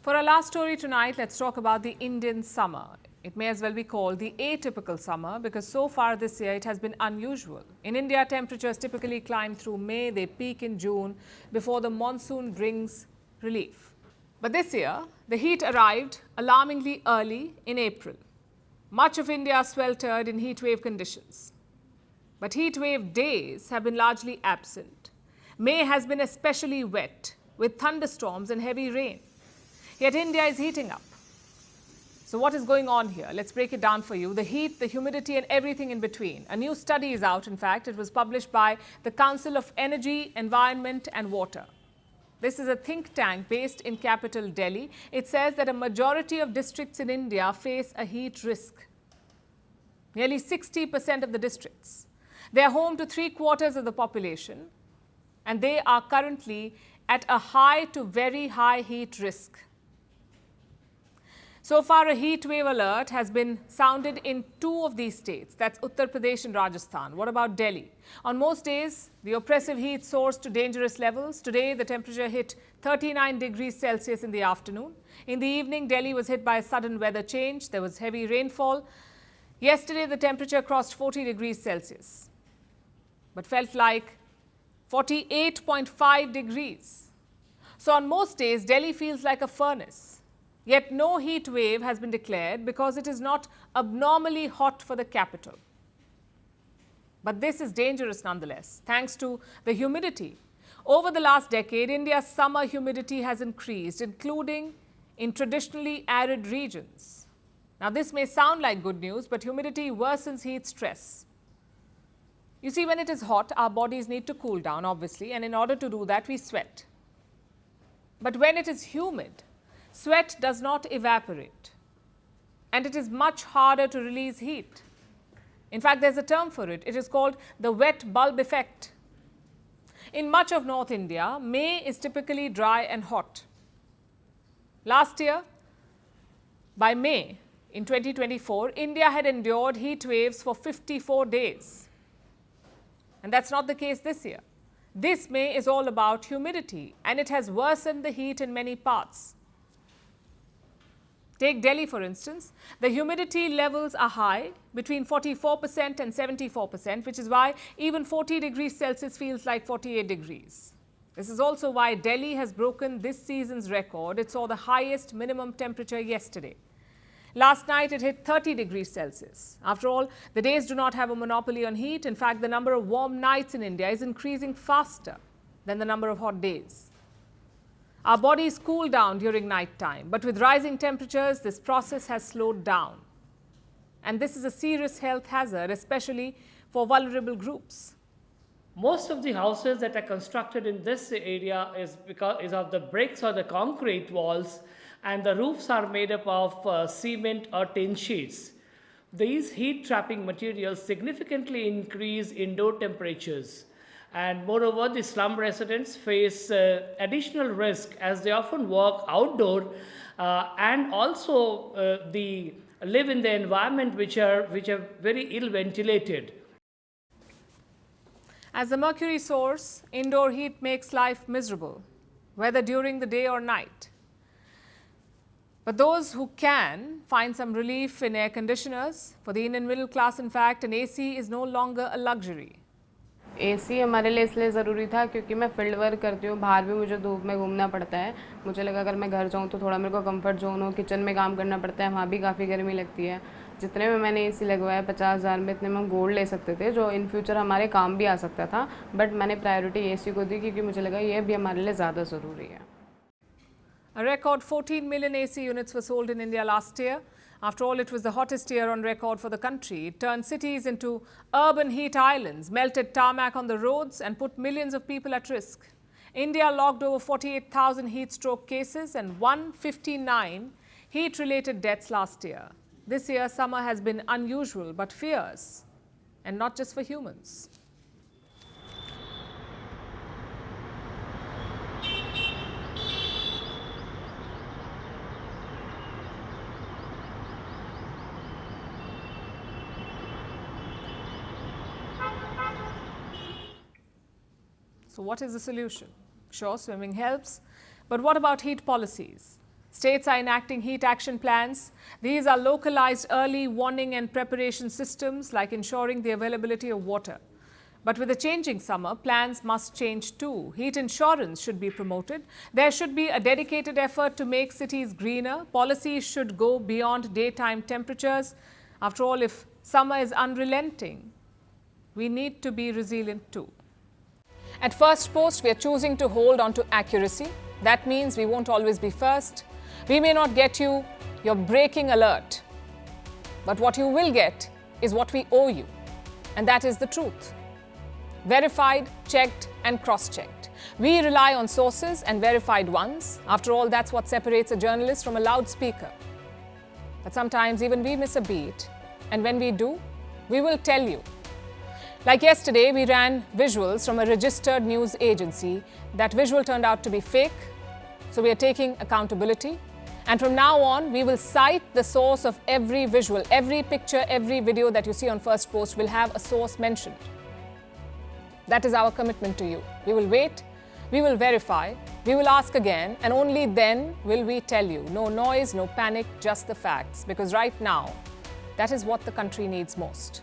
For our last story tonight, let's talk about the Indian summer. It may as well be called the atypical summer because so far this year it has been unusual. In India, temperatures typically climb through May, they peak in June before the monsoon brings relief. But this year, the heat arrived alarmingly early in April. Much of India sweltered in heatwave conditions. But heatwave days have been largely absent. May has been especially wet with thunderstorms and heavy rain. Yet India is heating up. So what is going on here? Let's break it down for you. The heat, the humidity and everything in between. A new study is out, in fact. It was published by the Council of Energy, Environment and Water. This is a think tank based in capital Delhi. It says that a majority of districts in India face a heat risk. Nearly 60% of the districts. They are home to 3/4 of the population and they are currently at a high to very high heat risk. So far, a heat wave alert has been sounded in 2 of these states. That's Uttar Pradesh and Rajasthan. What about Delhi? On most days, the oppressive heat soars to dangerous levels. Today, the temperature hit 39 degrees Celsius in the afternoon. In the evening, Delhi was hit by a sudden weather change. There was heavy rainfall. Yesterday, the temperature crossed 40 degrees Celsius, but felt like 48.5 degrees. So on most days, Delhi feels like a furnace. Yet no heat wave has been declared because it is not abnormally hot for the capital. But this is dangerous nonetheless, thanks to the humidity. Over the last decade, India's summer humidity has increased, including in traditionally arid regions. Now, this may sound like good news, but humidity worsens heat stress. You see, when it is hot, our bodies need to cool down, obviously, and in order to do that, we sweat. But when it is humid, sweat does not evaporate, and it is much harder to release heat. In fact, there's a term for it. It is called the wet bulb effect. In much of North India, May is typically dry and hot. Last year, by May in 2024, India had endured heat waves for 54 days. And that's not the case this year. This May is all about humidity, and it has worsened the heat in many parts. Take Delhi, for instance. The humidity levels are high, between 44% and 74%, which is why even 40 degrees Celsius feels like 48 degrees. This is also why Delhi has broken this season's record. It saw the highest minimum temperature yesterday. Last night, it hit 30 degrees Celsius. After all, the days do not have a monopoly on heat. In fact, the number of warm nights in India is increasing faster than the number of hot days. Our bodies cool down during night time, but with rising temperatures, this process has slowed down. And this is a serious health hazard, especially for vulnerable groups. Most of the houses that are constructed in this area is of the bricks or the concrete walls, and the roofs are made up of cement or tin sheets. These heat-trapping materials significantly increase indoor temperatures. And moreover, the slum residents face additional risk as they often work outdoor and also they live in the environment which are very ill ventilated. As the mercury soars, indoor heat makes life miserable, whether during the day or night. But those who can find some relief in air conditioners. For the Indian middle class, in fact, an AC is no longer a luxury. AC हमारे लिए इसलिए ज़रूरी था क्योंकि मैं field work करती हूँ, बाहर भी मुझे धूप में घूमना पड़ता है. मुझे लगा अगर मैं घर जाऊँ तो थोड़ा मेरे को कंफर्ट जोन हो, किचन में काम करना पड़ता है, वहाँ भी काफ़ी गर्मी लगती है. जितने में मैंने एसी लगवाया 50,000 में, इतने में हम गोल्ड ले सकते थे जो इन फ्यूचर हमारे काम भी आ सकता था. बट मैंने प्रायोरिटी एसी को दी क्योंकि मुझे लगा ये भी हमारे लिए ज़्यादा ज़रूरी है. A record 14 million AC units were sold in India last year. After all, it was the hottest year on record for the country. It turned cities into urban heat islands, melted tarmac on the roads and put millions of people at risk. India logged over 48,000 heat stroke cases and 159 heat-related deaths last year. This year, summer has been unusual but fierce, and not just for humans. So what is the solution? Sure, swimming helps, but what about heat policies? States are enacting heat action plans. These are localized early warning and preparation systems like ensuring the availability of water. But with the changing summer, plans must change too. Heat insurance should be promoted. There should be a dedicated effort to make cities greener. Policies should go beyond daytime temperatures. After all, if summer is unrelenting, we need to be resilient too. At Firstpost, we are choosing to hold on to accuracy. That means we won't always be first. We may not get you your breaking alert. But what you will get is what we owe you. And that is the truth. Verified, checked and cross-checked. We rely on sources and verified ones. After all, that's what separates a journalist from a loudspeaker. But sometimes even we miss a beat. And when we do, we will tell you. Like yesterday, we ran visuals from a registered news agency. That visual turned out to be fake. So we are taking accountability. And from now on, we will cite the source of every visual, every picture, every video that you see on Firstpost will have a source mentioned. That is our commitment to you. We will wait, we will verify, we will ask again, and only then will we tell you. No noise, no panic, just the facts. Because right now, that is what the country needs most.